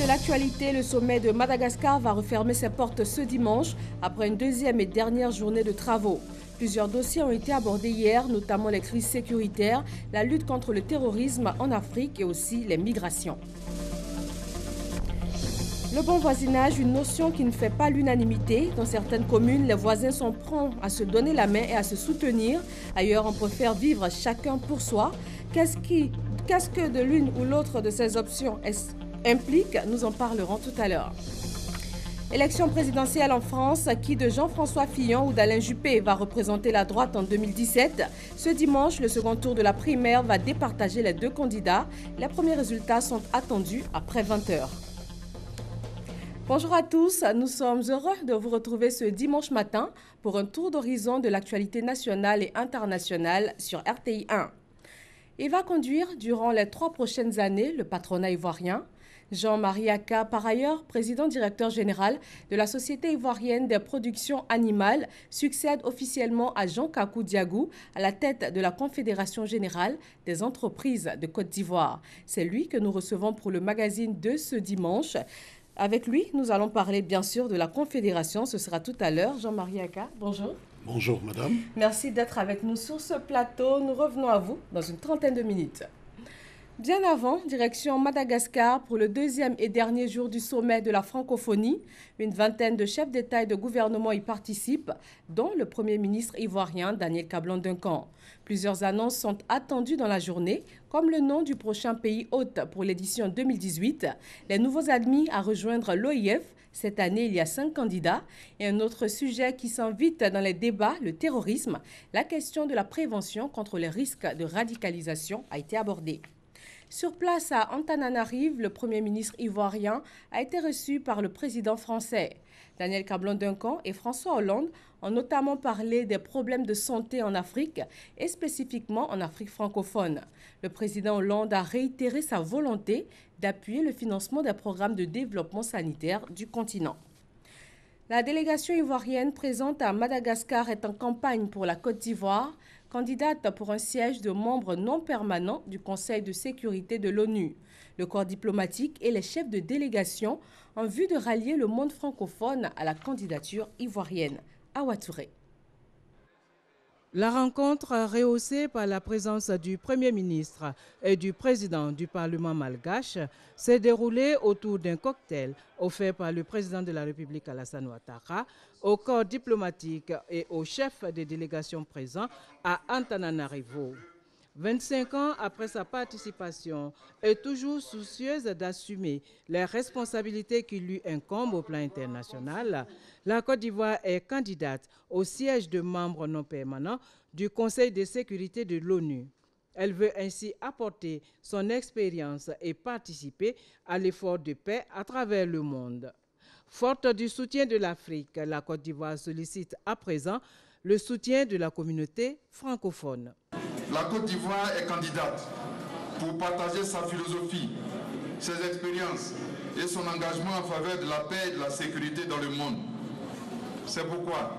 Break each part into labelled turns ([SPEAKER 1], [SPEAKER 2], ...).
[SPEAKER 1] de l'actualité, le sommet de Madagascar va refermer ses portes ce dimanche après une deuxième et dernière journée de travaux. Plusieurs dossiers ont été abordés hier, notamment les crises sécuritaires, la lutte contre le terrorisme en Afrique et aussi les migrations. Le bon voisinage, une notion qui ne fait pas l'unanimité. Dans certaines communes, les voisins sont prompts à se donner la main et à se soutenir. Ailleurs, on préfère vivre chacun pour soi. Qu'est-ce que de l'une ou l'autre de ces options implique? Nous en parlerons tout à l'heure. Élection présidentielle en France, qui de Jean-François Fillon ou d'Alain Juppé va représenter la droite en 2017. Ce dimanche, le second tour de la primaire va départager les deux candidats. Les premiers résultats sont attendus après 20 heures. Bonjour à tous, nous sommes heureux de vous retrouver ce dimanche matin pour un tour d'horizon de l'actualité nationale et internationale sur RTI 1. Il va conduire durant les 3 prochaines années le patronat ivoirien. Jean-Marie Aka, par ailleurs président-directeur général de la Société ivoirienne des productions animales, succède officiellement à Jean Kakou Diagou à la tête de la Confédération générale des entreprises de Côte d'Ivoire. C'est lui que nous recevons pour le magazine de ce dimanche. Avec lui, nous allons parler bien sûr de la Confédération. Ce sera tout à l'heure. Jean-Marie Aka, bonjour.
[SPEAKER 2] Bonjour madame.
[SPEAKER 1] Merci d'être avec nous sur ce plateau. Nous revenons à vous dans une trentaine de minutes. Bien avant, direction Madagascar pour le deuxième et dernier jour du sommet de la francophonie. Une vingtaine de chefs d'État et de gouvernement y participent, dont le Premier ministre ivoirien Daniel Kablan-Duncan. Plusieurs annonces sont attendues dans la journée, comme le nom du prochain pays hôte pour l'édition 2018, les nouveaux admis à rejoindre l'OIF. Cette année, il y a 5 candidats. Et un autre sujet qui s'invite dans les débats, le terrorisme. La question de la prévention contre les risques de radicalisation a été abordée. Sur place à Antananarive, le Premier ministre ivoirien a été reçu par le président français. Daniel Kablan-Duncan et François Hollande ont notamment parlé des problèmes de santé en Afrique et spécifiquement en Afrique francophone. Le président Hollande a réitéré sa volonté d'appuyer le financement des programmes de développement sanitaire du continent. La délégation ivoirienne présente à Madagascar est en campagne pour la Côte d'Ivoire, candidate pour un siège de membre non permanent du Conseil de sécurité de l'ONU. Le corps diplomatique et les chefs de délégation en vue de rallier le monde francophone à la candidature ivoirienne. Awa Touré.
[SPEAKER 3] La rencontre, rehaussée par la présence du Premier ministre et du président du Parlement malgache, s'est déroulée autour d'un cocktail offert par le président de la République Alassane Ouattara au corps diplomatique et aux chefs des délégations présents à Antananarivo. 25 ans après sa participation et toujours soucieuse d'assumer les responsabilités qui lui incombent au plan international, la Côte d'Ivoire est candidate au siège de membre non permanent du Conseil de sécurité de l'ONU. Elle veut ainsi apporter son expérience et participer à l'effort de paix à travers le monde. Forte du soutien de l'Afrique, la Côte d'Ivoire sollicite à présent le soutien de la communauté francophone.
[SPEAKER 4] La Côte d'Ivoire est candidate pour partager sa philosophie, ses expériences et son engagement en faveur de la paix et de la sécurité dans le monde. C'est pourquoi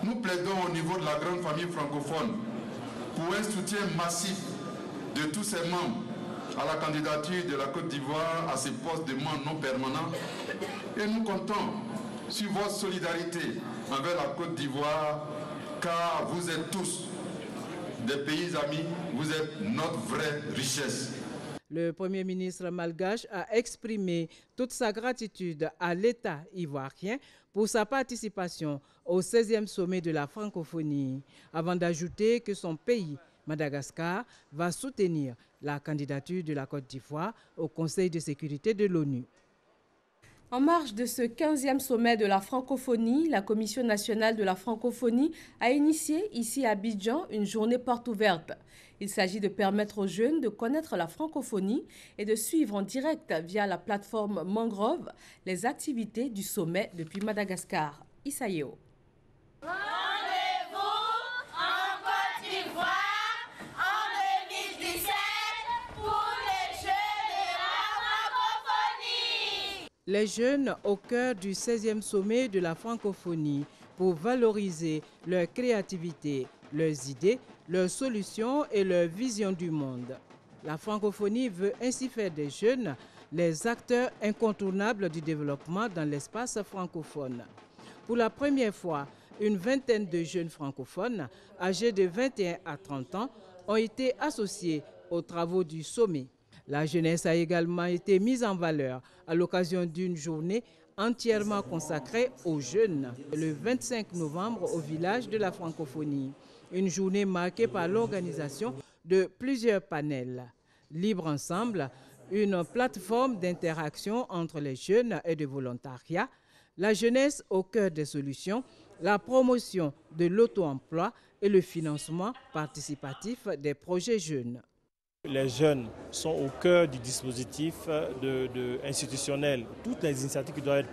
[SPEAKER 4] nous plaidons au niveau de la grande famille francophone pour un soutien massif de tous ses membres à la candidature de la Côte d'Ivoire à ces postes de membres non permanents. Et nous comptons sur votre solidarité envers la Côte d'Ivoire, car vous êtes tous des pays amis, vous êtes notre vraie richesse.
[SPEAKER 3] Le Premier ministre malgache a exprimé toute sa gratitude à l'État ivoirien pour sa participation au 16e sommet de la francophonie, avant d'ajouter que son pays, Madagascar, va soutenir la candidature de la Côte d'Ivoire au Conseil de sécurité de l'ONU.
[SPEAKER 1] En marge de ce 15e sommet de la francophonie, la Commission nationale de la francophonie a initié ici à Abidjan une journée porte ouverte. Il s'agit de permettre aux jeunes de connaître la francophonie et de suivre en direct via la plateforme Mangrove les activités du sommet depuis Madagascar. Issa Yeo.
[SPEAKER 3] Les jeunes au cœur du 16e sommet de la francophonie pour valoriser leur créativité, leurs idées, leurs solutions et leur vision du monde. La francophonie veut ainsi faire des jeunes les acteurs incontournables du développement dans l'espace francophone. Pour la première fois, une vingtaine de jeunes francophones âgés de 21 à 30 ans ont été associés aux travaux du sommet. La jeunesse a également été mise en valeur à l'occasion d'une journée entièrement consacrée aux jeunes, le 25 novembre au village de la francophonie. Une journée marquée par l'organisation de plusieurs panels. Libre Ensemble, une plateforme d'interaction entre les jeunes et de volontariat, la jeunesse au cœur des solutions, la promotion de l'auto-emploi et le financement participatif des projets jeunes.
[SPEAKER 2] Les jeunes sont au cœur du dispositif institutionnel. Toutes les initiatives qui doivent être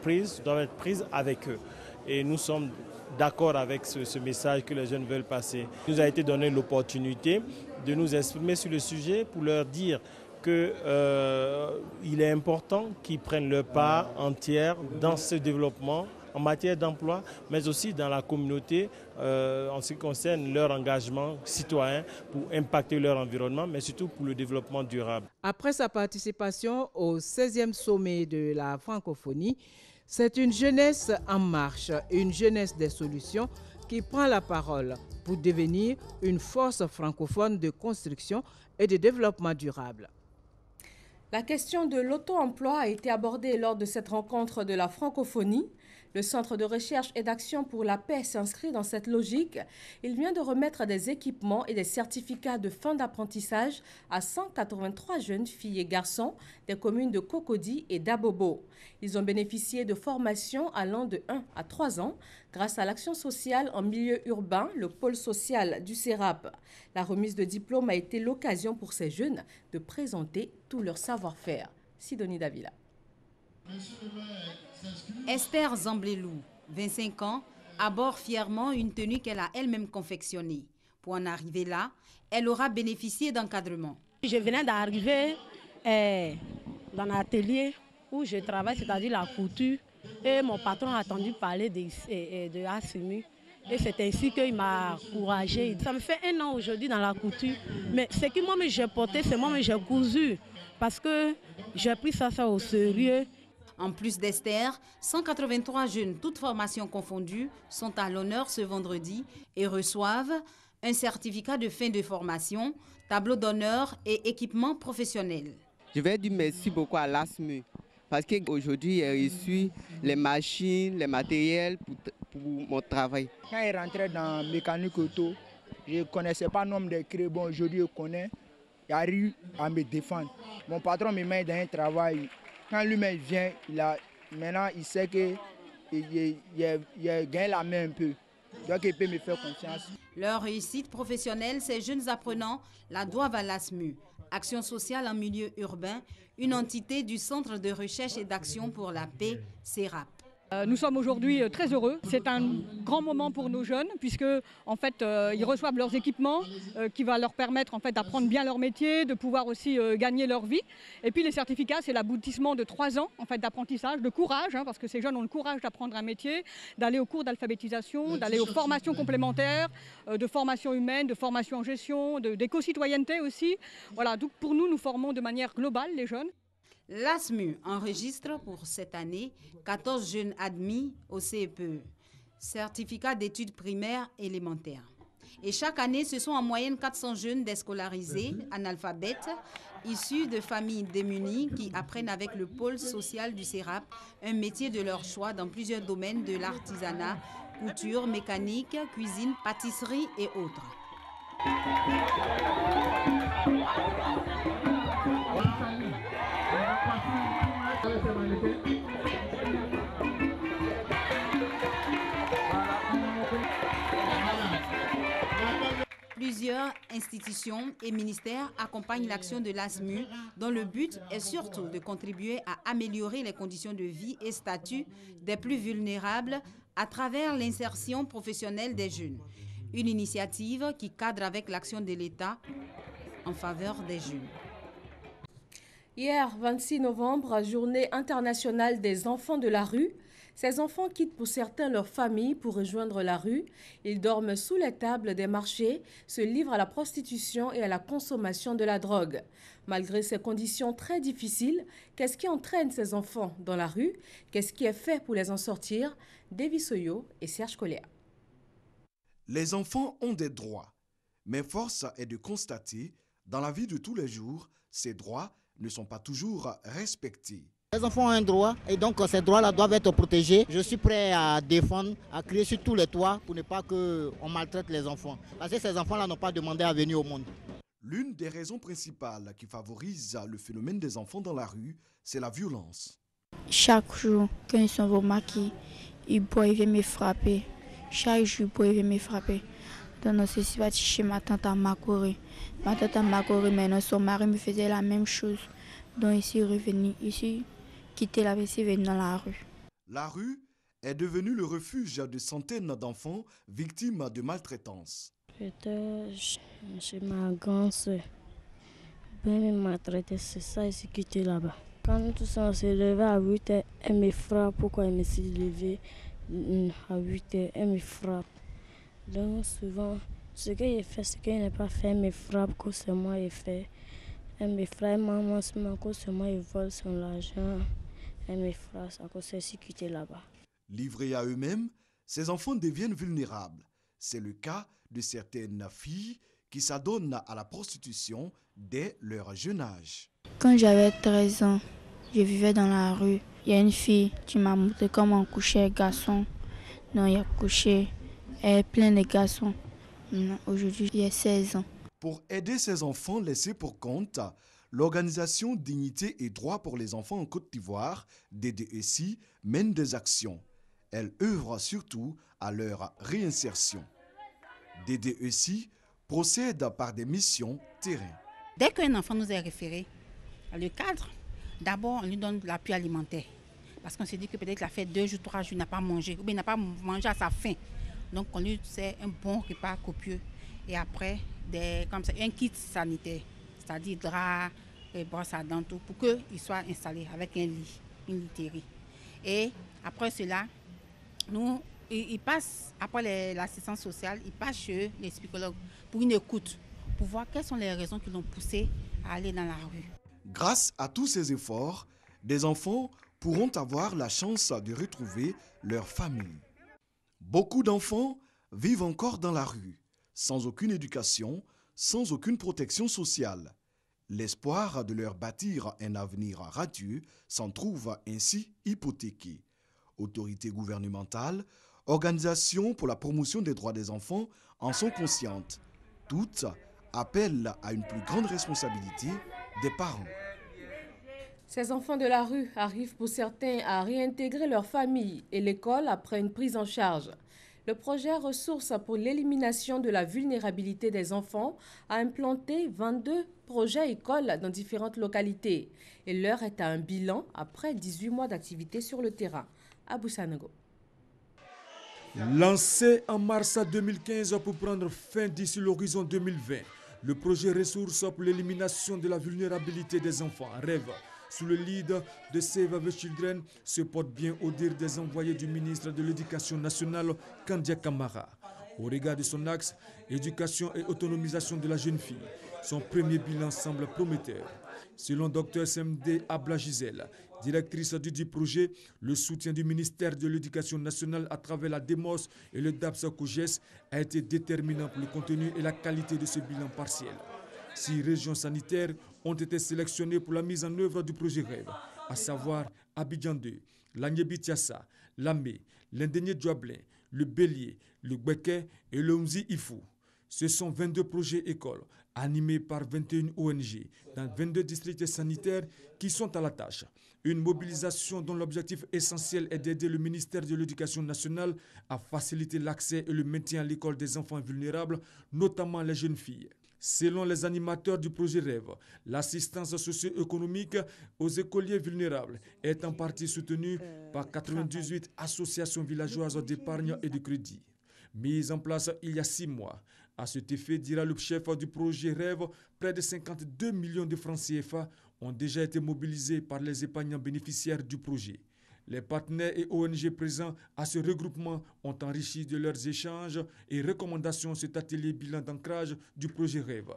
[SPEAKER 2] prises avec eux. Et nous sommes d'accord avec ce message que les jeunes veulent passer. Il nous a été donné l'opportunité de nous exprimer sur le sujet pour leur dire qu'il est important qu'ils prennent leur part entière dans ce développement en matière d'emploi, mais aussi dans la communauté en ce qui concerne leur engagement citoyen pour impacter leur environnement, mais surtout pour le développement durable.
[SPEAKER 3] Après sa participation au 16e sommet de la francophonie, c'est une jeunesse en marche, une jeunesse des solutions qui prend la parole pour devenir une force francophone de construction et de développement durable.
[SPEAKER 1] La question de l'auto-emploi a été abordée lors de cette rencontre de la francophonie. Le Centre de recherche et d'action pour la paix s'inscrit dans cette logique. Il vient de remettre des équipements et des certificats de fin d'apprentissage à 183 jeunes filles et garçons des communes de Cocody et d'Abobo. Ils ont bénéficié de formations allant de 1 à 3 ans grâce à l'action sociale en milieu urbain, le pôle social du CERAP. La remise de diplôme a été l'occasion pour ces jeunes de présenter tout leur savoir-faire. Sidonie Davila.
[SPEAKER 5] Esther Zamblelou, 25 ans, aborde fièrement une tenue qu'elle a elle-même confectionnée. Pour en arriver là, elle aura bénéficié d'encadrement.
[SPEAKER 6] Je venais d'arriver dans l'atelier où je travaille, c'est-à-dire la couture, et mon patron a entendu parler de Asimi. Et c'est ainsi qu'il m'a encouragée. Ça me fait 1 an aujourd'hui dans la couture. Mais ce que moi j'ai porté, c'est moi j'ai cousu. Parce que j'ai pris ça au sérieux.
[SPEAKER 5] En plus d'Esther, 183 jeunes, toutes formations confondues, sont à l'honneur ce vendredi et reçoivent un certificat de fin de formation, tableau d'honneur et équipement professionnel.
[SPEAKER 7] Je vais dire merci beaucoup à l'ASMU parce qu'aujourd'hui, j'ai reçu les machines, les matériels pour mon travail.
[SPEAKER 8] Quand il rentrait dans mécanique auto, je ne connaissais pas le nombre de créés. Bon, aujourd'hui, je connais. Il arrive à me défendre. Mon patron me met dans un travail. Quand lui-même vient, maintenant il sait qu'il gagne la main un peu. Donc il peut me faire confiance.
[SPEAKER 5] Leur réussite professionnelle, ces jeunes apprenants la doivent à l'ASMU, Action sociale en milieu urbain, une entité du Centre de recherche et d'action pour la paix, CERAP.
[SPEAKER 9] Nous sommes aujourd'hui très heureux. C'est un grand moment pour nos jeunes puisque en fait, ils reçoivent leurs équipements qui va leur permettre en fait, d'apprendre bien leur métier, de pouvoir aussi gagner leur vie. Et puis les certificats, c'est l'aboutissement de 3 ans en fait, d'apprentissage, de courage, parce que ces jeunes ont le courage d'apprendre un métier, d'aller aux cours d'alphabétisation, d'aller aux formations complémentaires, de formation humaine, de formation en gestion, d'éco-citoyenneté aussi. Voilà, donc pour nous, nous formons de manière globale les jeunes.
[SPEAKER 5] L'ASMU enregistre pour cette année 14 jeunes admis au CEPE, certificat d'études primaires élémentaires. Et chaque année, ce sont en moyenne 400 jeunes déscolarisés, analphabètes, issus de familles démunies qui apprennent avec le pôle social du CERAP un métier de leur choix dans plusieurs domaines de l'artisanat, couture, mécanique, cuisine, pâtisserie et autres. Plusieurs institutions et ministères accompagnent l'action de l'ASMU dont le but est surtout de contribuer à améliorer les conditions de vie et statut des plus vulnérables à travers l'insertion professionnelle des jeunes. Une initiative qui cadre avec l'action de l'État en faveur des jeunes.
[SPEAKER 1] Hier, 26 novembre, journée internationale des enfants de la rue. Ces enfants quittent pour certains leur famille pour rejoindre la rue. Ils dorment sous les tables des marchés, se livrent à la prostitution et à la consommation de la drogue. Malgré ces conditions très difficiles, qu'est-ce qui entraîne ces enfants dans la rue? Qu'est-ce qui est fait pour les en sortir? Davis Oyo et Serge Colea.
[SPEAKER 10] Les enfants ont des droits, mais force est de constater, dans la vie de tous les jours, ces droits ne sont pas toujours respectés.
[SPEAKER 11] Les enfants ont un droit et donc ces droits-là doivent être protégés. Je suis prêt à défendre, à crier sur tous les toits pour ne pas qu'on maltraite les enfants. Parce que ces enfants-là n'ont pas demandé à venir au monde.
[SPEAKER 10] L'une des raisons principales qui favorise le phénomène des enfants dans la rue, c'est la violence.
[SPEAKER 12] Chaque jour, quand ils sont remarqués, ils boivent, ils viennent me frapper. Chaque jour, ils boivent, ils viennent me frapper. Donc, ceci va chez ma tante à Makori. Ma tante à Makori, maintenant, son mari me faisait la même chose. Donc, ici, revenu, ici, quitter la vessie, venir dans la rue.
[SPEAKER 10] La rue est devenue le refuge de centaines d'enfants victimes de maltraitance.
[SPEAKER 13] J'étais chez ma grande soeur. Ben, elle m'a maltraité, c'est ça, ici, quitté là-bas. Quand tout ça s'est levé à 8 h, elle me frappe. Pourquoi elle me s'est levée à 8 h, elle me frappe. Donc souvent, ce qu'elle fait, ce qu'elle n'a pas fait, elle me frappe, que c'est moi qui fait. Elle me frappe, maman, que c'est moi qui vole son argent. Elle me frappe, à cause de ce qui était là-bas.
[SPEAKER 10] Livrés à eux-mêmes, ces enfants deviennent vulnérables. C'est le cas de certaines filles qui s'adonnent à la prostitution dès leur jeune âge.
[SPEAKER 12] Quand j'avais 13 ans, je vivais dans la rue. Il y a une fille qui m'a montré comment on couchait un garçon. Non, il a couché plein de garçons. Aujourd'hui, il y a 16 ans.
[SPEAKER 10] Pour aider ces enfants laissés pour compte, l'organisation Dignité et Droits pour les enfants en Côte d'Ivoire, DDECI, mène des actions. Elle œuvre surtout à leur réinsertion. DDECI procède par des missions terrain.
[SPEAKER 14] Dès qu'un enfant nous est référé, le cadre, d'abord on lui donne l'appui alimentaire. Parce qu'on s'est dit que peut-être qu'il a fait 2 jours, 3 jours, il n'a pas mangé, ou bien il n'a pas mangé à sa faim. Donc on lui fait un bon repas copieux. Et après, comme ça, un kit sanitaire, c'est-à-dire drap, brosse à dents, tout, pour qu'il soit installé avec un lit, une literie. Et après cela, il passe, après l'assistance sociale, il passe chez les psychologues pour une écoute, pour voir quelles sont les raisons qui l'ont poussé à aller dans la rue.
[SPEAKER 10] Grâce à tous ces efforts, des enfants pourront avoir la chance de retrouver leur famille. Beaucoup d'enfants vivent encore dans la rue, sans aucune éducation, sans aucune protection sociale. L'espoir de leur bâtir un avenir radieux s'en trouve ainsi hypothéqué. Autorités gouvernementales, organisations pour la promotion des droits des enfants en sont conscientes. Toutes appellent à une plus grande responsabilité des parents.
[SPEAKER 1] Ces enfants de la rue arrivent pour certains à réintégrer leur famille et l'école après une prise en charge. Le projet Ressources pour l'élimination de la vulnérabilité des enfants a implanté 22 projets écoles dans différentes localités. Et l'heure est à un bilan après 18 mois d'activité sur le terrain. À Boussanogo.
[SPEAKER 15] Lancé en mars 2015 pour prendre fin d'ici l'horizon 2020, le projet Ressources pour l'élimination de la vulnérabilité des enfants, REV, sous le lead de Save the Children, se porte bien au dire des envoyés du ministre de l'Éducation nationale, Kandia Kamara. Au regard de son axe, éducation et autonomisation de la jeune fille, son premier bilan semble prometteur. Selon Dr SMD Abla Gisèle, directrice du projet, le soutien du ministère de l'Éducation nationale à travers la DEMOS et le DAPS-COGES a été déterminant pour le contenu et la qualité de ce bilan partiel. 6 régions sanitaires ont été sélectionnées pour la mise en œuvre du projet REV, à savoir Abidjan 2, l'Agnébi-Tiassa, Lamé, l'Indénié-Djoablin, le Bélier, le Gbeke et le Mzi-Ifou. Ce sont 22 projets écoles animés par 21 ONG dans 22 districts sanitaires qui sont à la tâche. Une mobilisation dont l'objectif essentiel est d'aider le ministère de l'Éducation nationale à faciliter l'accès et le maintien à l'école des enfants vulnérables, notamment les jeunes filles. Selon les animateurs du projet REV, l'assistance socio-économique aux écoliers vulnérables est en partie soutenue par 98 associations villageoises d'épargne et de crédit. Mise en place il y a 6 mois. À cet effet, dira le chef du projet REV, près de 52 millions de francs CFA ont déjà été mobilisés par les épargnants bénéficiaires du projet. Les partenaires et ONG présents à ce regroupement ont enrichi de leurs échanges et recommandations cet atelier bilan d'ancrage du projet Rêve.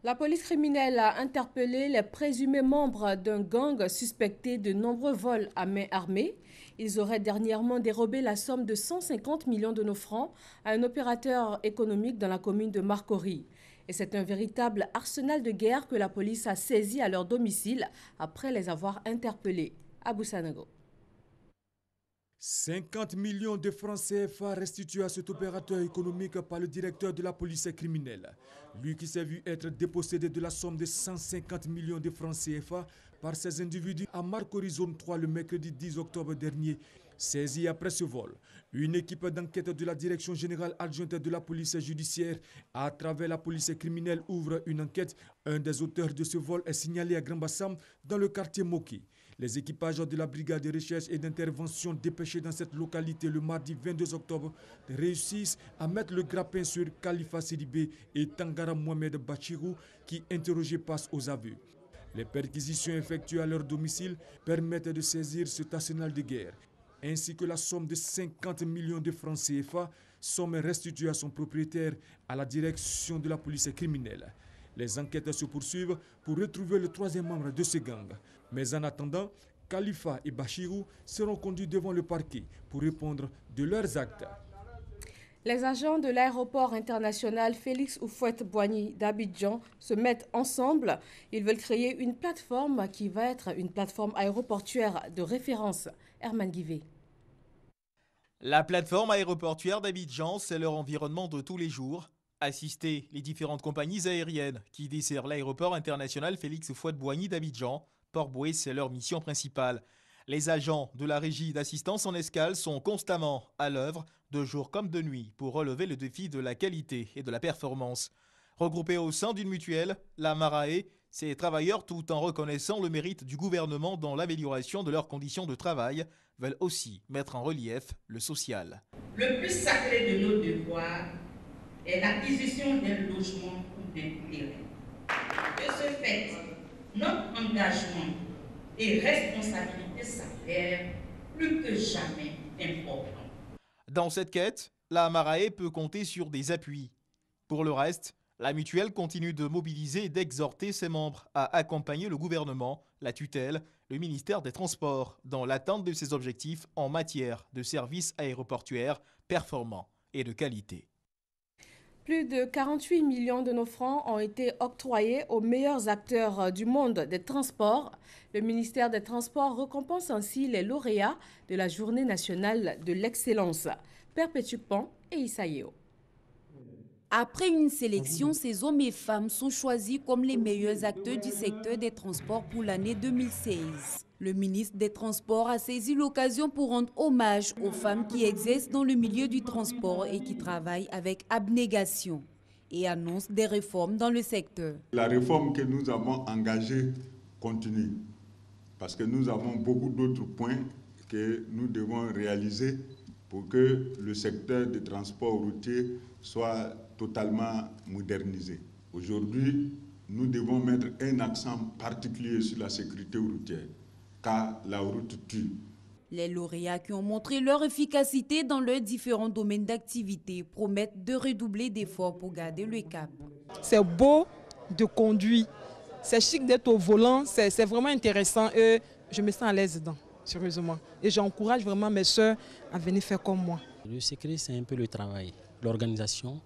[SPEAKER 1] La police criminelle a interpellé les présumés membres d'un gang suspecté de nombreux vols à main armée. Ils auraient dernièrement dérobé la somme de 150 millions de nos francs à un opérateur économique dans la commune de Marcory. Et c'est un véritable arsenal de guerre que la police a saisi à leur domicile après les avoir interpellés. Abou Sanogo.
[SPEAKER 15] 50 millions de francs CFA restitués à cet opérateur économique par le directeur de la police criminelle. Lui qui s'est vu être dépossédé de la somme de 150 millions de francs CFA par ces individus à Marcory zone 3 le mercredi 10 octobre dernier. Saisi après ce vol, une équipe d'enquête de la direction générale adjointe de la police judiciaire à travers la police criminelle ouvre une enquête. Un des auteurs de ce vol est signalé à Grand Bassam dans le quartier Moki. Les équipages de la brigade de recherche et d'intervention dépêchés dans cette localité le mardi 22 octobre réussissent à mettre le grappin sur Khalifa Sidibé et Tangara Mohamed Bachirou qui, interrogés, passent aux aveux. Les perquisitions effectuées à leur domicile permettent de saisir cet arsenal de guerre, ainsi que la somme de 50 millions de francs CFA, somme restituée à son propriétaire à la direction de la police criminelle. Les enquêtes se poursuivent pour retrouver le troisième membre de ce gang. Mais en attendant, Khalifa et Bachirou seront conduits devant le parquet pour répondre de leurs actes.
[SPEAKER 1] Les agents de l'aéroport international Félix Houphouët-Boigny d'Abidjan se mettent ensemble. Ils veulent créer une plateforme qui va être une plateforme aéroportuaire de référence. Herman Guivet.
[SPEAKER 16] La plateforme aéroportuaire d'Abidjan, c'est leur environnement de tous les jours. Assister les différentes compagnies aériennes qui desservent l'aéroport international Félix Houphouët-Boigny d'Abidjan, Port-Boué, c'est leur mission principale. Les agents de la régie d'assistance en escale sont constamment à l'œuvre, de jour comme de nuit, pour relever le défi de la qualité et de la performance. Regroupés au sein d'une mutuelle, la Marae, ces travailleurs, tout en reconnaissant le mérite du gouvernement dans l'amélioration de leurs conditions de travail, veulent aussi mettre en relief le social.
[SPEAKER 17] Le plus sacré de nos devoirs est l'acquisition d'un logement ou d'un terrain. De ce fait, notre engagement et responsabilité s'avèrent plus que jamais importants.
[SPEAKER 16] Dans cette quête, la Marae peut compter sur des appuis. Pour le reste, la mutuelle continue de mobiliser et d'exhorter ses membres à accompagner le gouvernement, la tutelle, le ministère des Transports dans l'atteinte de ses objectifs en matière de services aéroportuaires performants et de qualité.
[SPEAKER 1] Plus de 48 millions de nos francs ont été octroyés aux meilleurs acteurs du monde des transports. Le ministère des Transports récompense ainsi les lauréats de la Journée nationale de l'excellence, Perpétue Pan et Isaïo.
[SPEAKER 18] Après une sélection, ces hommes et femmes sont choisis comme les meilleurs acteurs du secteur des transports pour l'année 2016. Le ministre des Transports a saisi l'occasion pour rendre hommage aux femmes qui exercent dans le milieu du transport et qui travaillent avec abnégation et annonce des réformes dans le secteur.
[SPEAKER 19] La réforme que nous avons engagée continue parce que nous avons beaucoup d'autres points que nous devons réaliser pour que le secteur des transports routiers soit totalement modernisé. Aujourd'hui, nous devons mettre un accent particulier sur la sécurité routière, car la route tue.
[SPEAKER 18] Les lauréats qui ont montré leur efficacité dans leurs différents domaines d'activité promettent de redoubler d'efforts pour garder le cap.
[SPEAKER 20] C'est beau de conduire, c'est chic d'être au volant, c'est vraiment intéressant et je me sens à l'aise dedans, sérieusement. Et j'encourage vraiment mes soeurs à venir faire comme moi.
[SPEAKER 21] Le secret, c'est un peu le travail, l'organisation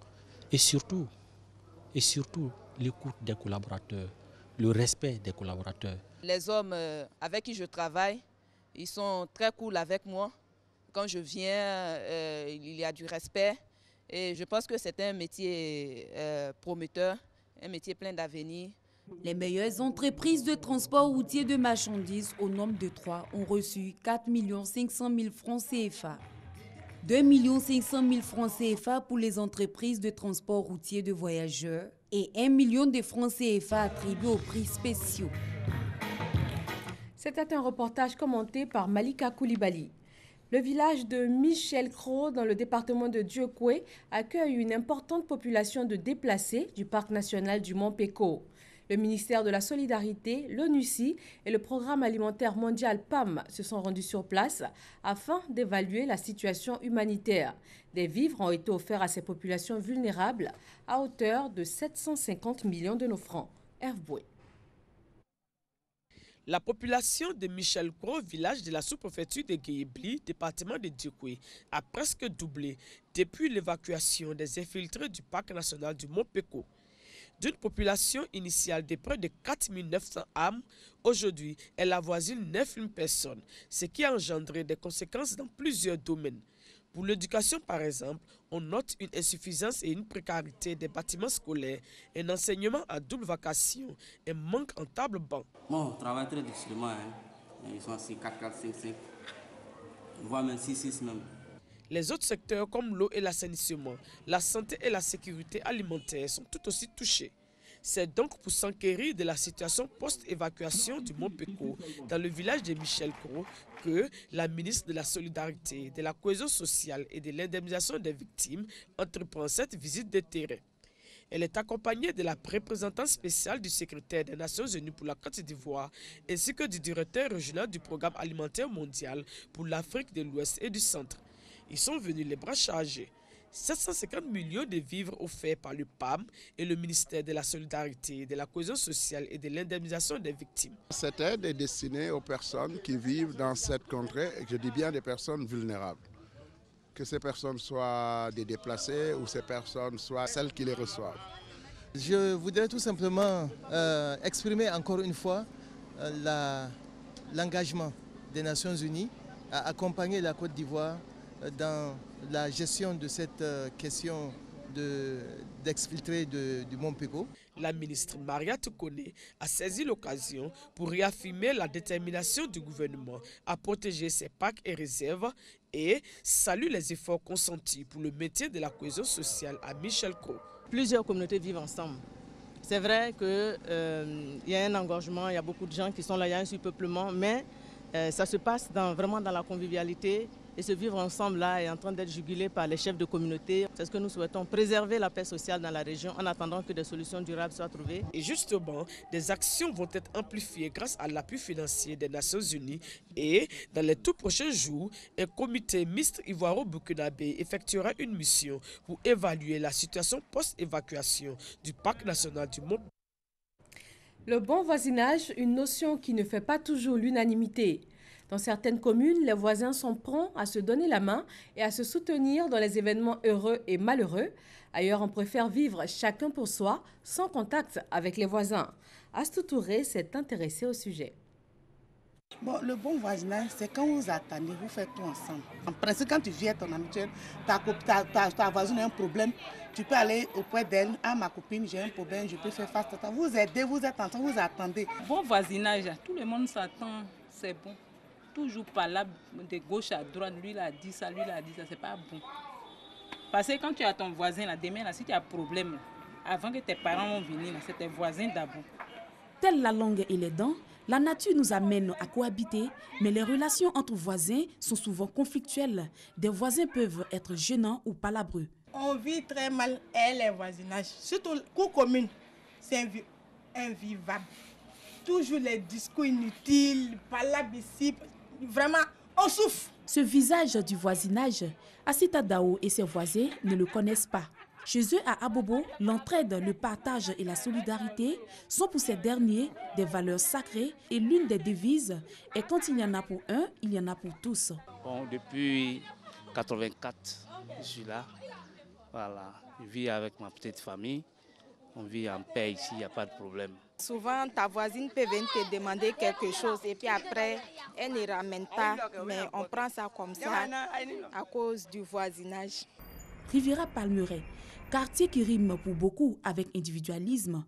[SPEAKER 21] et surtout l'écoute des collaborateurs, le respect des collaborateurs.
[SPEAKER 22] Les hommes avec qui je travaille, ils sont très cool avec moi. Quand je viens, il y a du respect et je pense que c'est un métier prometteur, un métier plein d'avenir.
[SPEAKER 18] Les meilleures entreprises de transport routier de marchandises au nombre de 3 ont reçu 4 500 000 francs CFA. 2 500 000 francs CFA pour les entreprises de transport routier de voyageurs et 1 million de francs CFA attribués aux prix spéciaux.
[SPEAKER 1] C'était un reportage commenté par Malika Koulibaly. Le village de Michel Cros, dans le département de Dieukoué, accueille une importante population de déplacés du parc national du Mont Péko. Le ministère de la Solidarité, l'ONUCI et le Programme alimentaire mondial PAM se sont rendus sur place afin d'évaluer la situation humanitaire. Des vivres ont été offerts à ces populations vulnérables à hauteur de 750 millions de nos francs. Herve Boué.
[SPEAKER 2] La population de Michel Cros, village de la sous-préfecture de Guéhébli, département de Djekoué, a presque doublé depuis l'évacuation des infiltrés du parc national du Mont Péco. D'une population initiale de près de 4 900 âmes, aujourd'hui elle avoisine 9 000 personnes, ce qui a engendré des conséquences dans plusieurs domaines. Pour l'éducation, par exemple, on note une insuffisance et une précarité des bâtiments scolaires, un enseignement à double vacation, un manque en table-banc.
[SPEAKER 4] Bon, on travaille très difficilement. Ils sont assis 4, 4, 5, 5, voire même 6, 6 même.
[SPEAKER 2] Les autres secteurs comme l'eau et l'assainissement, la santé et la sécurité alimentaire sont tout aussi touchés. C'est donc pour s'enquérir de la situation post-évacuation du Mont Péco dans le village de Michel Cros que la ministre de la Solidarité, de la Cohésion sociale et de l'indemnisation des victimes entreprend cette visite de terrain. Elle est accompagnée de la représentante spéciale du secrétaire des Nations Unies pour la Côte d'Ivoire ainsi que du directeur régional du Programme alimentaire mondial pour l'Afrique de l'Ouest et du Centre. Ils sont venus les bras chargés. 750 millions de vivres offerts par le PAM et le ministère de la Solidarité, de la Cohésion sociale et de l'indemnisation des victimes.
[SPEAKER 23] Cette aide est destinée aux personnes qui vivent dans cette contrée, et je dis bien des personnes vulnérables. Que ces personnes soient des déplacés ou ces personnes soient celles qui les reçoivent.
[SPEAKER 24] Je voudrais tout simplement exprimer encore une fois l'engagement des Nations Unies à accompagner la Côte d'Ivoire dans la gestion de cette question d'exfiltrés du Mont Péco.
[SPEAKER 2] La ministre Maria Toukoné a saisi l'occasion pour réaffirmer la détermination du gouvernement à protéger ses parcs et réserves et salue les efforts consentis pour le maintien de la cohésion sociale à Michel Cros.
[SPEAKER 25] Plusieurs communautés vivent ensemble. C'est vrai qu'il y a un engorgement, il y a beaucoup de gens qui sont là, il y a un surpeuplement, mais ça se passe vraiment dans la convivialité. Et ce vivre ensemble-là est en train d'être jugulé par les chefs de communauté. C'est ce que nous souhaitons, préserver la paix sociale dans la région en attendant que des solutions durables soient trouvées.
[SPEAKER 2] Et justement, des actions vont être amplifiées grâce à l'appui financier des Nations Unies et dans les tout prochains jours, un comité mixte ivoiro-burkinabé effectuera une mission pour évaluer la situation post-évacuation du parc national du Mont.
[SPEAKER 1] Le bon voisinage, une notion qui ne fait pas toujours l'unanimité. Dans certaines communes, les voisins sont prompts à se donner la main et à se soutenir dans les événements heureux et malheureux. Ailleurs, on préfère vivre chacun pour soi, sans contact avec les voisins. Astou Touré s'est intéressé au sujet.
[SPEAKER 26] Bon, le bon voisinage, c'est quand vous attendez, vous faites tout ensemble. En principe, quand tu viens à ton habituel, ta voisine a un problème, tu peux aller auprès d'elle. Ah, ma copine, j'ai un problème, je peux faire face à ça. Vous aidez, vous êtes ensemble, vous attendez.
[SPEAKER 27] Bon voisinage, tout le monde s'attend, c'est bon. Toujours par là, de gauche à droite, lui l'a dit ça, c'est pas bon. Parce que quand tu as ton voisin là, demain, là, si tu as un problème, avant que tes parents vont venir, c'est tes voisins d'abord.
[SPEAKER 28] Telle la langue et les dents, la nature nous amène à cohabiter, mais les relations entre voisins sont souvent conflictuelles. Des voisins peuvent être gênants ou palabreux.
[SPEAKER 26] On vit très mal les voisinages, surtout cour commune, c'est invivable. Toujours les discours inutiles, palabres ici. Vraiment, on souffre.
[SPEAKER 28] Ce visage du voisinage, Assita Dao et ses voisins ne le connaissent pas. Chez eux, à Abobo, l'entraide, le partage et la solidarité sont pour ces derniers des valeurs sacrées et l'une des devises est quand il y en a pour un, il y en a pour tous.
[SPEAKER 4] Bon, depuis 1984, je suis là. Voilà, je vis avec ma petite famille. On vit en paix ici, il n'y a pas de problème.
[SPEAKER 29] Souvent, ta voisine peut venir te demander quelque chose et puis après, elle ne ramène pas. Mais on prend ça comme ça à cause du voisinage.
[SPEAKER 28] Riviera Palmeraie, quartier qui rime pour beaucoup avec individualisme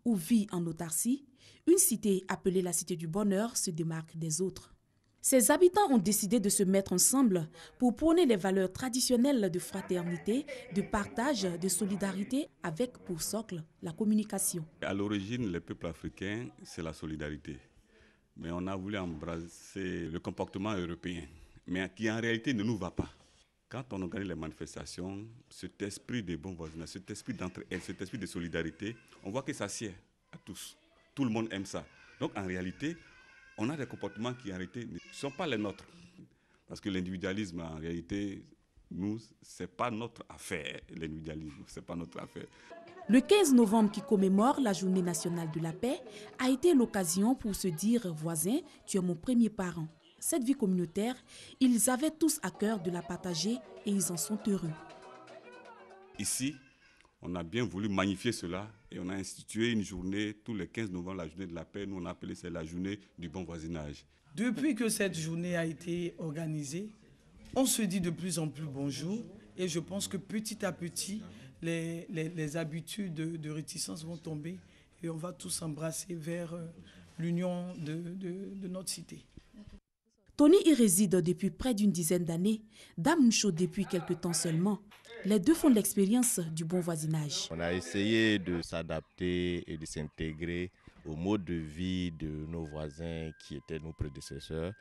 [SPEAKER 28] ou vit en autarcie, une cité appelée la Cité du Bonheur se démarque des autres. Ses habitants ont décidé de se mettre ensemble pour prôner les valeurs traditionnelles de fraternité, de partage, de solidarité, avec pour socle la communication.
[SPEAKER 30] À l'origine, les peuples africains, c'est la solidarité. Mais on a voulu embrasser le comportement européen, mais qui en réalité ne nous va pas. Quand on organise les manifestations, cet esprit de bon voisinage, cet esprit d'entraide, cet esprit de solidarité, on voit que ça sied à tous. tout le monde aime ça. Donc en réalité, on a des comportements qui en réalité ne sont pas les nôtres. Parce que l'individualisme, en réalité, nous, ce n'est pas notre affaire. L'individualisme, ce n'est pas notre affaire.
[SPEAKER 28] Le 15 novembre, qui commémore la Journée nationale de la paix, a été l'occasion pour se dire « Voisin, tu es mon premier parent ». Cette vie communautaire, ils avaient tous à cœur de la partager et ils en sont heureux.
[SPEAKER 30] Ici, on a bien voulu magnifier cela et on a institué une journée, tous les 15 novembre, la journée de la paix. Nous, on a appelé ça la journée du bon voisinage.
[SPEAKER 3] Depuis que cette journée a été organisée, on se dit de plus en plus bonjour et je pense que petit à petit, les habitudes de réticence vont tomber et on va tous s'embrasser vers l'union de notre cité.
[SPEAKER 28] Tony y réside depuis près d'une dizaine d'années, Dame Ncho depuis quelque temps seulement. Les deux font l'expérience du bon voisinage.
[SPEAKER 5] On a essayé de s'adapter et de s'intégrer au mode de vie de nos voisins qui étaient nos prédécesseurs.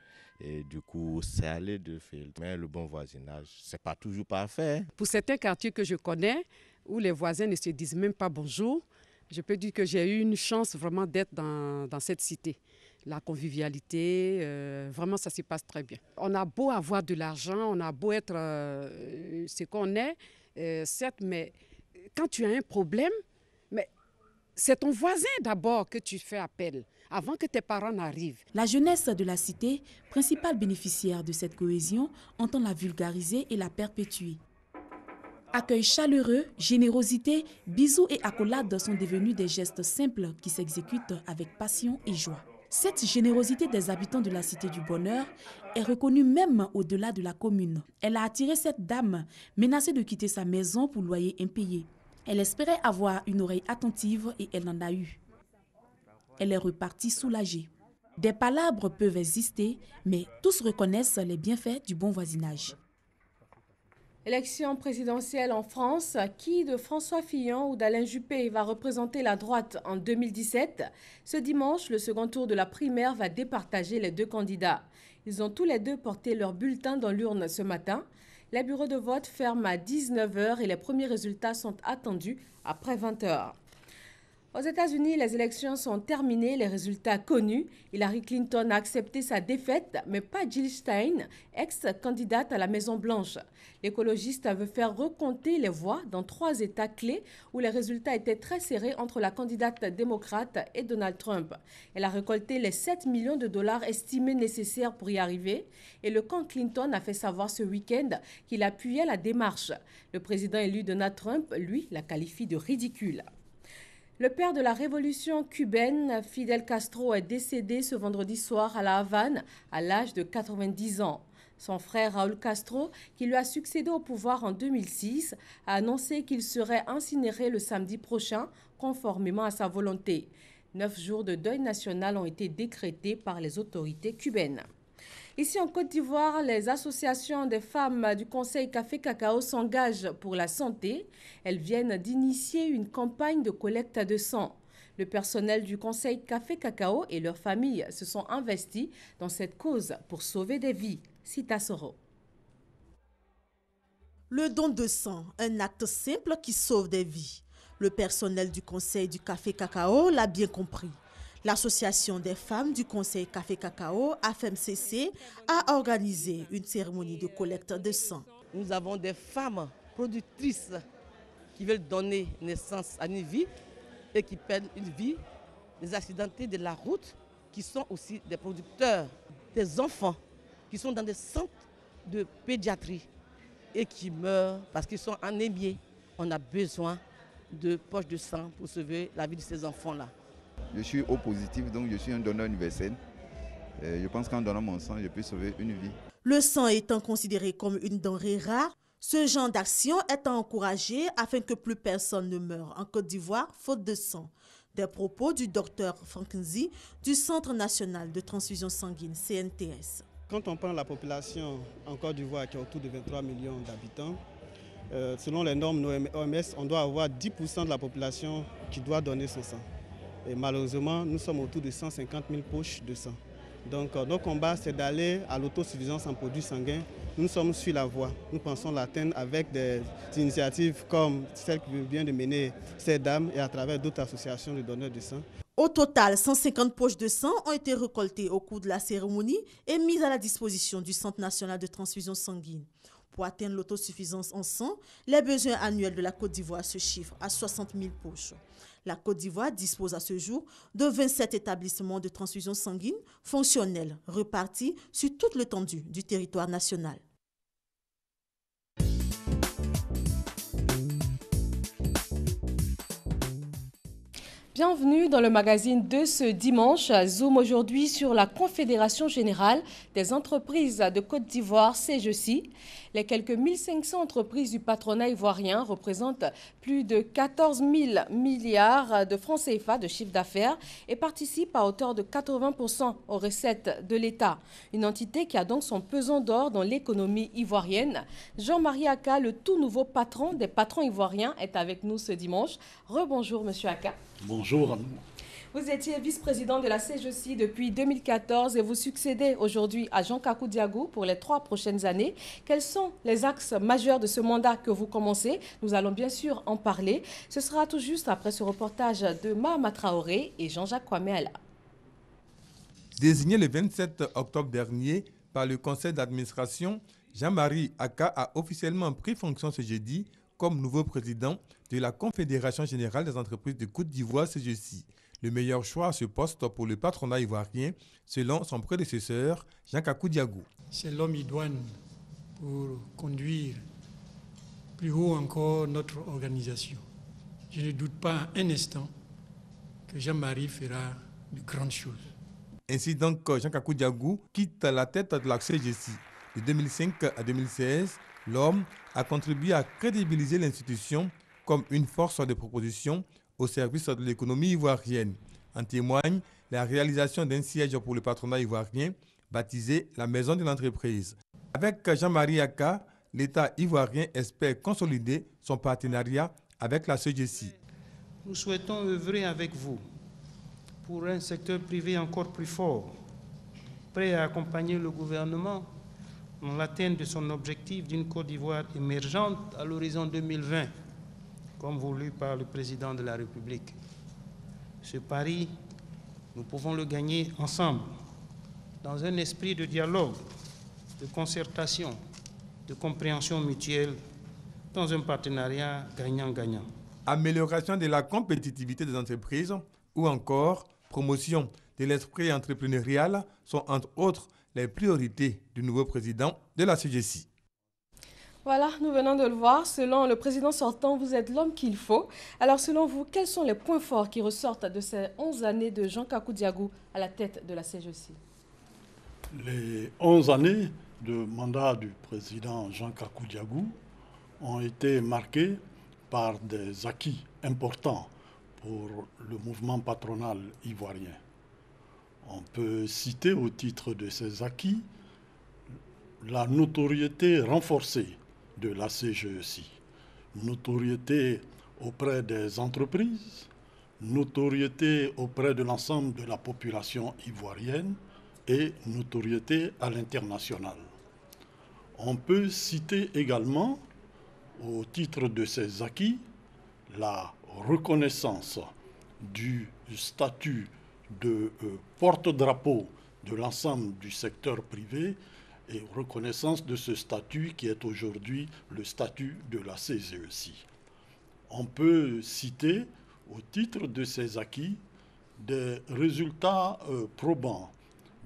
[SPEAKER 5] Et du coup, c'est allé de faire. Mais le bon voisinage, ce n'est pas toujours parfait.
[SPEAKER 6] Pour certains quartiers que je connais, où les voisins ne se disent même pas bonjour, je peux dire que j'ai eu une chance vraiment d'être dans cette cité. La convivialité, vraiment ça se passe très bien. On a beau avoir de l'argent, on a beau être ce qu'on est, certes, mais quand tu as un problème, mais c'est ton voisin d'abord que tu fais appel, avant que tes parents n'arrivent.
[SPEAKER 28] La jeunesse de la cité, principale bénéficiaire de cette cohésion, entend la vulgariser et la perpétuer. Accueil chaleureux, générosité, bisous et accolades sont devenus des gestes simples qui s'exécutent avec passion et joie. Cette générosité des habitants de la Cité du Bonheur est reconnue même au-delà de la commune. Elle a attiré cette dame menacée de quitter sa maison pour loyer impayé. Elle espérait avoir une oreille attentive et elle en a eu. Elle est repartie soulagée. Des palabres peuvent exister, mais tous reconnaissent les bienfaits du bon voisinage.
[SPEAKER 1] Élection présidentielle en France, qui de François Fillon ou d'Alain Juppé va représenter la droite en 2017? Ce dimanche, le second tour de la primaire va départager les deux candidats. Ils ont tous les deux porté leur bulletin dans l'urne ce matin. Les bureaux de vote ferment à 19 h et les premiers résultats sont attendus après 20 h. Aux États-Unis, les élections sont terminées, les résultats connus. Hillary Clinton a accepté sa défaite, mais pas Jill Stein, ex-candidate à la Maison-Blanche. L'écologiste veut faire recompter les voix dans 3 États clés où les résultats étaient très serrés entre la candidate démocrate et Donald Trump. Elle a récolté les 7 millions de dollars estimés nécessaires pour y arriver. Et le camp Clinton a fait savoir ce week-end qu'il appuyait la démarche. Le président élu Donald Trump, lui, la qualifie de ridicule. Le père de la révolution cubaine, Fidel Castro, est décédé ce vendredi soir à La Havane à l'âge de 90 ans. Son frère Raúl Castro, qui lui a succédé au pouvoir en 2006, a annoncé qu'il serait incinéré le samedi prochain, conformément à sa volonté. 9 jours de deuil national ont été décrétés par les autorités cubaines. Ici en Côte d'Ivoire, les associations des femmes du Conseil Café Cacao s'engagent pour la santé. Elles viennent d'initier une campagne de collecte de sang. Le personnel du Conseil Café Cacao et leurs familles se sont investis dans cette cause pour sauver des vies. Sita Soro.
[SPEAKER 7] Le don de sang, un acte simple qui sauve des vies. Le personnel du Conseil du Café Cacao l'a bien compris. L'Association des femmes du Conseil Café Cacao, AFMCC, a organisé une cérémonie de collecte de sang.
[SPEAKER 8] Nous avons des femmes productrices qui veulent donner naissance à une vie et qui perdent une vie, des accidentés de la route, qui sont aussi des producteurs, des enfants qui sont dans des centres de pédiatrie et qui meurent parce qu'ils sont anémiés. On a besoin de poches de sang pour sauver la vie de ces enfants-là.
[SPEAKER 9] Je suis O positif, donc je suis un donneur universel. Je pense qu'en donnant mon sang, je peux sauver une vie.
[SPEAKER 7] Le sang étant considéré comme une denrée rare, ce genre d'action est encouragé afin que plus personne ne meure en Côte d'Ivoire faute de sang. Des propos du docteur Franck Nzi du Centre national de transfusion sanguine, CNTS.
[SPEAKER 11] Quand on prend la population en Côte d'Ivoire qui est autour de 23 millions d'habitants, selon les normes OMS, on doit avoir 10% de la population qui doit donner son sang. Et malheureusement, nous sommes autour de 150 000 poches de sang. Donc, notre combat, c'est d'aller à l'autosuffisance en produits sanguins. Nous sommes sur la voie. Nous pensons l'atteindre avec des initiatives comme celle que vient de mener cette dame et à travers d'autres associations de donneurs de sang.
[SPEAKER 7] Au total, 150 poches de sang ont été récoltées au cours de la cérémonie et mises à la disposition du Centre national de transfusion sanguine. Pour atteindre l'autosuffisance en sang, les besoins annuels de la Côte d'Ivoire se chiffrent à 60 000 poches. La Côte d'Ivoire dispose à ce jour de 27 établissements de transfusion sanguine fonctionnels repartis sur toute l'étendue du territoire national.
[SPEAKER 1] Bienvenue dans le magazine de ce dimanche. Zoom aujourd'hui sur la Confédération générale des entreprises de Côte d'Ivoire, CGECI. Les quelques 1500 entreprises du patronat ivoirien représentent plus de 14 000 milliards de francs CFA de chiffre d'affaires et participent à hauteur de 80% aux recettes de l'État. Une entité qui a donc son pesant d'or dans l'économie ivoirienne. Jean-Marie Aka, le tout nouveau patron des patrons ivoiriens, est avec nous ce dimanche. Rebonjour, monsieur Aka.
[SPEAKER 10] Bonjour.
[SPEAKER 1] Vous étiez vice-président de la CGECI depuis 2014 et vous succédez aujourd'hui à Jean Kakou Diagou pour les 3 prochaines années. Quels sont les axes majeurs de ce mandat que vous commencez? Nous allons bien sûr en parler. Ce sera tout juste après ce reportage de Mahama Traoré et Jean-Jacques Kwame.
[SPEAKER 12] Désigné le 27 octobre dernier par le conseil d'administration, Jean-Marie Aka a officiellement pris fonction ce jeudi comme nouveau président de la Confédération générale des entreprises de Côte d'Ivoire, CGECI. Le meilleur choix à ce poste pour le patronat ivoirien, selon son prédécesseur, Jean Kakou Diagou.
[SPEAKER 10] C'est l'homme idoine pour conduire plus haut encore notre organisation. Je ne doute pas un instant que Jean-Marie fera de grandes choses.
[SPEAKER 12] Ainsi donc, Jean Kakou Diagou quitte la tête de la CGECI. De 2005 à 2016, l'homme a contribué à crédibiliser l'institution comme une force de proposition au service de l'économie ivoirienne. En témoigne la réalisation d'un siège pour le patronat ivoirien baptisé la Maison de l'entreprise. Avec Jean-Marie Aka, l'État ivoirien espère consolider son partenariat avec la CGECI.
[SPEAKER 10] Nous souhaitons œuvrer avec vous pour un secteur privé encore plus fort, prêt à accompagner le gouvernement dans l'atteinte de son objectif d'une Côte d'Ivoire émergente à l'horizon 2020, comme voulu par le président de la République. Ce pari, nous pouvons le gagner ensemble, dans un esprit de dialogue, de concertation, de compréhension mutuelle, dans un partenariat gagnant-gagnant.
[SPEAKER 12] Amélioration de la compétitivité des entreprises ou encore promotion de l'esprit entrepreneurial sont entre autres les priorités du nouveau président de la CGECI.
[SPEAKER 1] Voilà, nous venons de le voir. Selon le président sortant, vous êtes l'homme qu'il faut. Alors, selon vous, quels sont les points forts qui ressortent de ces 11 années de Jean Kakou Diagou à la tête de la CGECI?
[SPEAKER 10] Les 11 années de mandat du président Jean Kakou Diagou ont été marquées par des acquis importants pour le mouvement patronal ivoirien. On peut citer au titre de ces acquis la notoriété renforcée de la CGECI, notoriété auprès des entreprises, notoriété auprès de l'ensemble de la population ivoirienne et notoriété à l'international. On peut citer également, au titre de ces acquis, la reconnaissance du statut de porte-drapeau de l'ensemble du secteur privé et reconnaissance de ce statut qui est aujourd'hui le statut de la CGECI. On peut citer, au titre de ces acquis, des résultats probants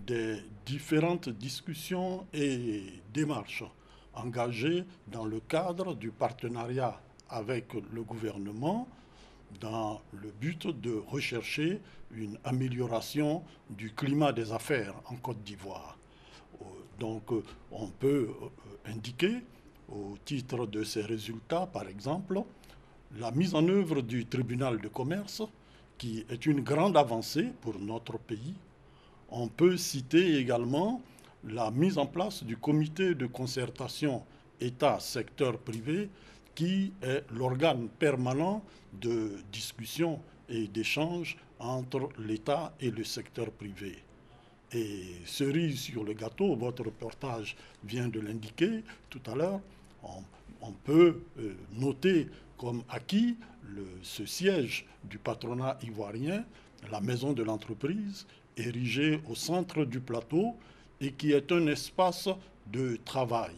[SPEAKER 10] des différentes discussions et démarches engagées dans le cadre du partenariat avec le gouvernement dans le but de rechercher une amélioration du climat des affaires en Côte d'Ivoire. Donc, on peut indiquer, au titre de ces résultats, par exemple, la mise en œuvre du tribunal de commerce, qui est une grande avancée pour notre pays. On peut citer également la mise en place du comité de concertation État-secteur privé, qui est l'organe permanent de discussion et d'échange entre l'État et le secteur privé. Et cerise sur le gâteau, votre reportage vient de l'indiquer tout à l'heure, on peut noter comme acquis ce siège du patronat ivoirien la maison de l'entreprise, érigée au centre du plateau et qui est un espace de travail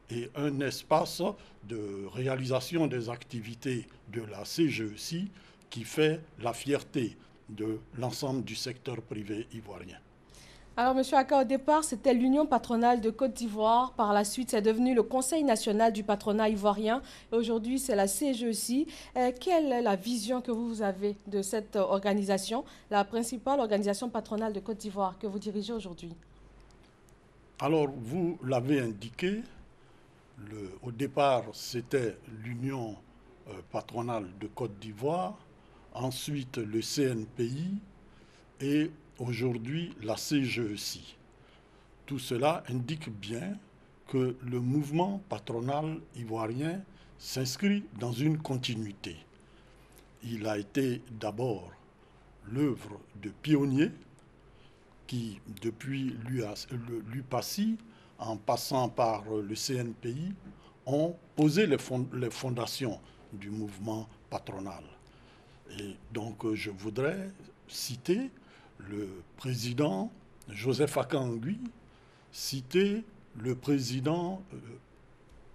[SPEAKER 10] et un espace de réalisation des activités de la CGECI qui fait la fierté de l'ensemble du secteur privé ivoirien.
[SPEAKER 1] Alors, M. Aka, au départ, c'était l'Union patronale de Côte d'Ivoire. Par la suite, c'est devenu le Conseil national du patronat ivoirien. Et aujourd'hui, c'est la CGECI. Quelle est la vision que vous avez de cette organisation, la principale organisation patronale de Côte d'Ivoire que vous dirigez aujourd'hui?
[SPEAKER 10] Alors, vous l'avez indiqué, au départ, c'était l'Union patronale de Côte d'Ivoire, ensuite le CNPI et aujourd'hui la CGECI. Tout cela indique bien que le mouvement patronal ivoirien s'inscrit dans une continuité. Il a été d'abord l'œuvre de pionniers qui, depuis l'UPACI, en passant par le CNPI, ont posé les fondations du mouvement patronal. Et donc, je voudrais citer le président Joseph Akangui, citer le président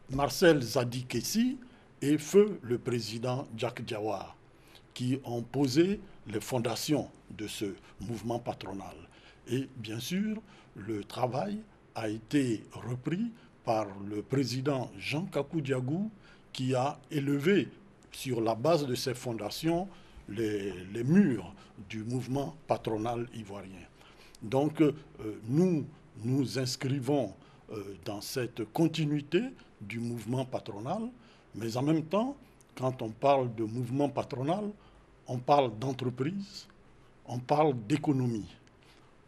[SPEAKER 10] Marcel Zadikessi et feu le président Jack Diawara, qui ont posé les fondations de ce mouvement patronal. Et bien sûr, le travail a été repris par le président Jean Kakou Diagou, qui a élevé sur la base de ces fondations les murs du mouvement patronal ivoirien. Donc, nous nous inscrivons dans cette continuité du mouvement patronal, mais en même temps, quand on parle de mouvement patronal, on parle d'entreprise, on parle d'économie.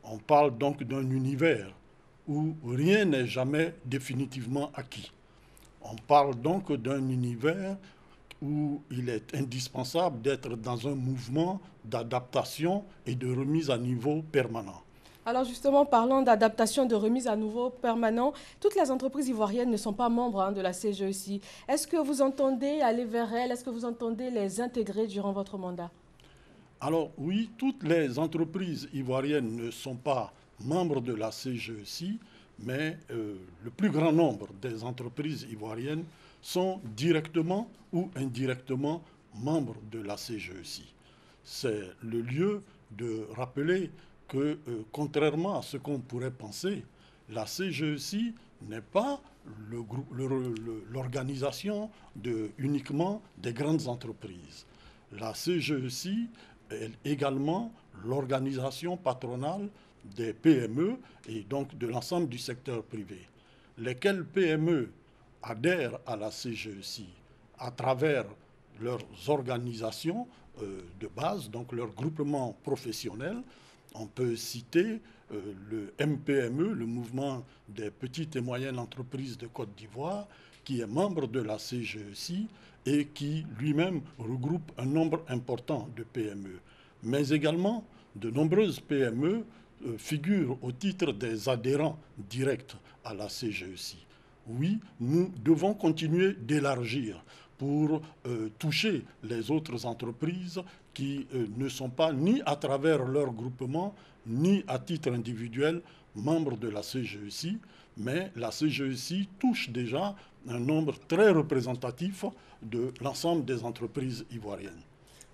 [SPEAKER 10] On parle donc d'un univers où rien n'est jamais définitivement acquis. On parle donc d'un univers où il est indispensable d'être dans un mouvement d'adaptation et de remise à niveau permanent.
[SPEAKER 1] Alors justement, parlant d'adaptation, de remise à niveau permanent, toutes les entreprises ivoiriennes ne sont pas membres de la CGECI. Est-ce que vous entendez aller vers elles? Est-ce que vous entendez les intégrer durant votre mandat?
[SPEAKER 10] Alors oui, toutes les entreprises ivoiriennes ne sont pas membres de la CGECI, mais le plus grand nombre des entreprises ivoiriennes sont directement ou indirectement membres de la CGECI. C'est le lieu de rappeler que, contrairement à ce qu'on pourrait penser, la CGECI n'est pas l'organisation uniquement des grandes entreprises. La CGECI est également l'organisation patronale des PME et donc de l'ensemble du secteur privé. Lesquelles PME adhèrent à la CGECI à travers leurs organisations de base, donc leurs groupements professionnels. On peut citer le MPME, le mouvement des petites et moyennes entreprises de Côte d'Ivoire, qui est membre de la CGECI et qui lui-même regroupe un nombre important de PME. Mais également, de nombreuses PME figurent au titre des adhérents directs à la CGECI. Oui, nous devons continuer d'élargir pour toucher les autres entreprises qui ne sont pas ni à travers leur groupement, ni à titre individuel membres de la CGECI, mais la CGECI touche déjà un nombre très représentatif de l'ensemble des entreprises ivoiriennes.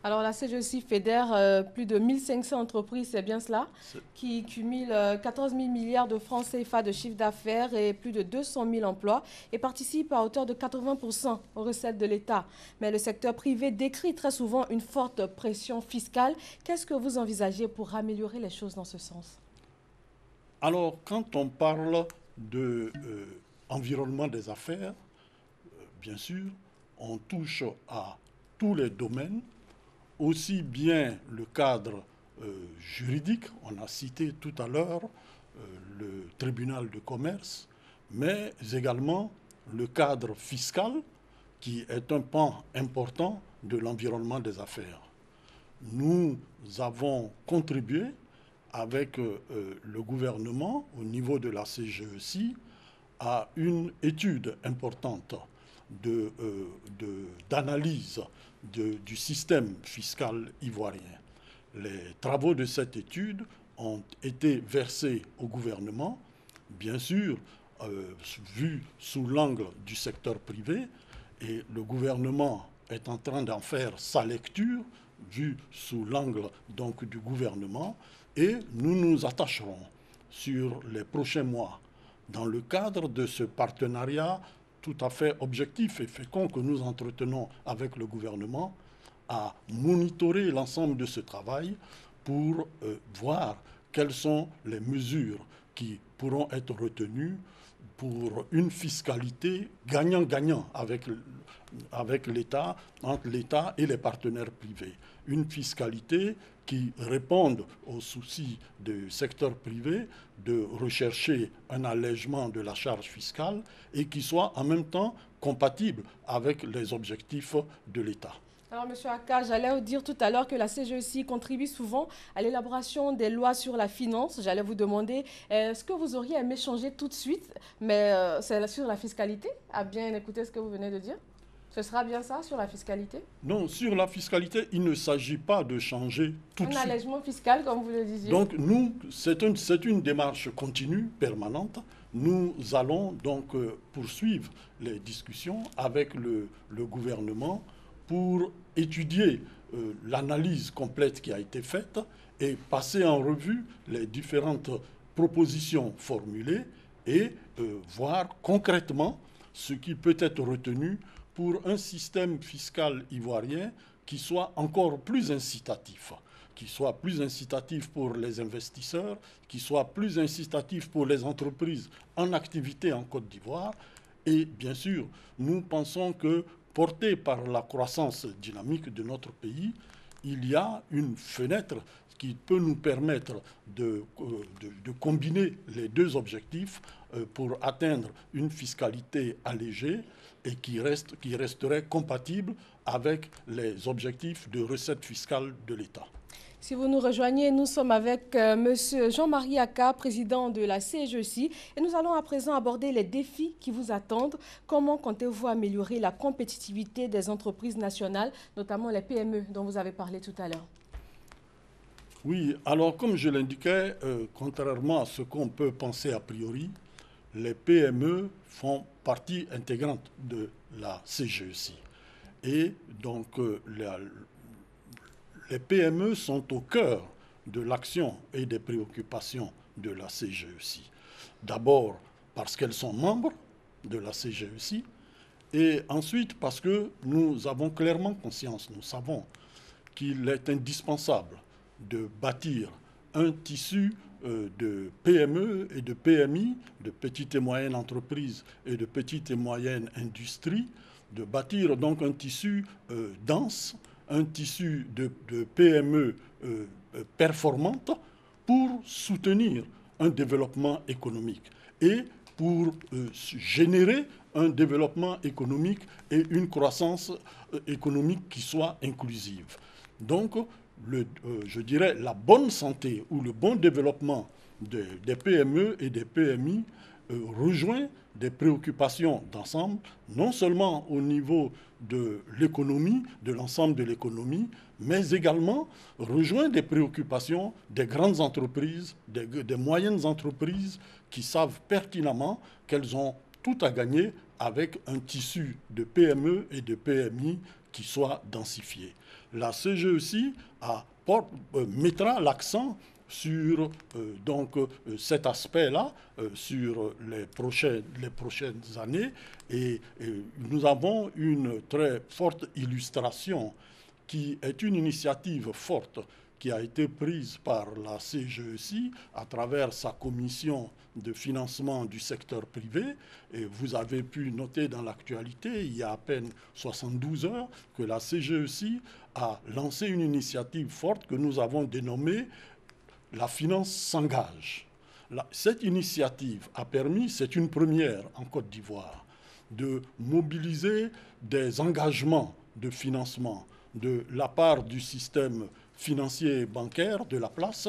[SPEAKER 1] Alors la CGECI fédère plus de 1500 entreprises, c'est bien cela, qui cumulent 14 000 milliards de francs CFA de chiffre d'affaires et plus de 200 000 emplois et participe à hauteur de 80% aux recettes de l'État. Mais le secteur privé décrit très souvent une forte pression fiscale. Qu'est-ce que vous envisagez pour améliorer les choses dans ce sens?
[SPEAKER 10] Alors, quand on parle d'environnement des affaires, bien sûr, on touche à tous les domaines, aussi bien le cadre juridique, on a cité tout à l'heure le tribunal de commerce, mais également le cadre fiscal, qui est un pan important de l'environnement des affaires. Nous avons contribué avec le gouvernement au niveau de la CGECI à une étude importante d'analyse du système fiscal ivoirien. Les travaux de cette étude ont été versés au gouvernement, bien sûr, vu sous l'angle du secteur privé, et le gouvernement est en train d'en faire sa lecture, vu sous l'angle donc du gouvernement, et nous nous attacherons sur les prochains mois, dans le cadre de ce partenariat tout à fait objectif et fécond que nous entretenons avec le gouvernement, à monitorer l'ensemble de ce travail pour voir quelles sont les mesures qui pourront être retenues pour une fiscalité gagnant-gagnant avec l'État, entre l'État et les partenaires privés. Une fiscalité qui réponde aux soucis du secteur privé de rechercher un allègement de la charge fiscale et qui soit en même temps compatible avec les objectifs de l'État.
[SPEAKER 1] Alors, M. Aka, j'allais vous dire tout à l'heure que la CGEC contribue souvent à l'élaboration des lois sur la finance. J'allais vous demander, est-ce que vous auriez aimé changer tout de suite, mais c'est sur la fiscalité? À bien écouter ce que vous venez de dire. Ce sera bien ça, sur la fiscalité?
[SPEAKER 10] Non, sur la fiscalité, il ne s'agit pas de changer tout de suite.
[SPEAKER 1] Un allègement fiscal, comme vous le disiez.
[SPEAKER 10] Donc, nous, c'est une démarche continue, permanente. Nous allons donc poursuivre les discussions avec le gouvernement pour étudier l'analyse complète qui a été faite et passer en revue les différentes propositions formulées et voir concrètement ce qui peut être retenu pour un système fiscal ivoirien qui soit encore plus incitatif, pour les investisseurs, qui soit plus incitatif pour les entreprises en activité en Côte d'Ivoire. Et bien sûr, nous pensons que, porté par la croissance dynamique de notre pays, il y a une fenêtre qui peut nous permettre de combiner les deux objectifs pour atteindre une fiscalité allégée et qui resterait compatible avec les objectifs de recettes fiscales de l'État.
[SPEAKER 1] Si vous nous rejoignez, nous sommes avec M. Jean-Marie Aka, président de la CGEC, et nous allons à présent aborder les défis qui vous attendent. Comment comptez-vous améliorer la compétitivité des entreprises nationales, notamment les PME dont vous avez parlé tout à l'heure?
[SPEAKER 10] Oui, alors comme je l'indiquais, contrairement à ce qu'on peut penser a priori, les PME font partie intégrante de la CGEC. Et donc, les PME sont au cœur de l'action et des préoccupations de la CGEC. D'abord parce qu'elles sont membres de la CGEC et ensuite parce que nous avons clairement conscience, nous savons qu'il est indispensable de bâtir un tissu de PME et de PMI, de petites et moyennes entreprises et de petites et moyennes industries, de bâtir donc un tissu dense, un tissu de PME performante pour soutenir un développement économique et pour générer un développement économique et une croissance économique qui soit inclusive. Donc, je dirais, la bonne santé ou le bon développement des PME et des PMI rejoint des préoccupations d'ensemble, non seulement au niveau de l'économie, de l'ensemble de l'économie, mais également rejoint des préoccupations des grandes entreprises, des moyennes entreprises qui savent pertinemment qu'elles ont tout à gagner avec un tissu de PME et de PMI qui soit densifié. La CGEC mettra l'accent sur cet aspect-là, sur les prochaines années. Et nous avons une très forte illustration qui est une initiative forte qui a été prise par la CGEC à travers sa commission de financement du secteur privé. Et vous avez pu noter dans l'actualité, il y a à peine 72 heures, que la CGEC a lancé une initiative forte que nous avons dénommée « La finance s'engage ». Cette initiative a permis, c'est une première en Côte d'Ivoire, de mobiliser des engagements de financement de la part du système financier et bancaire de la place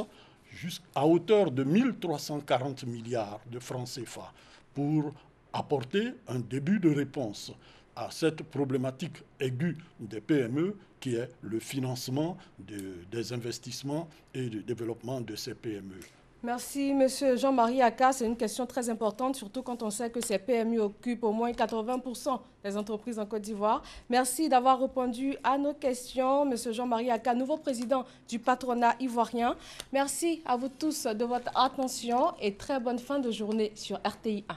[SPEAKER 10] jusqu'à hauteur de 1340 milliards de francs CFA pour apporter un début de réponse à cette problématique aiguë des PME qui est le financement des investissements et du développement de ces PME.
[SPEAKER 1] Merci, M. Jean-Marie Aka. C'est une question très importante, surtout quand on sait que ces PME occupent au moins 80% des entreprises en Côte d'Ivoire. Merci d'avoir répondu à nos questions, M. Jean-Marie Aka, nouveau président du patronat ivoirien. Merci à vous tous de votre attention et très bonne fin de journée sur RTI 1.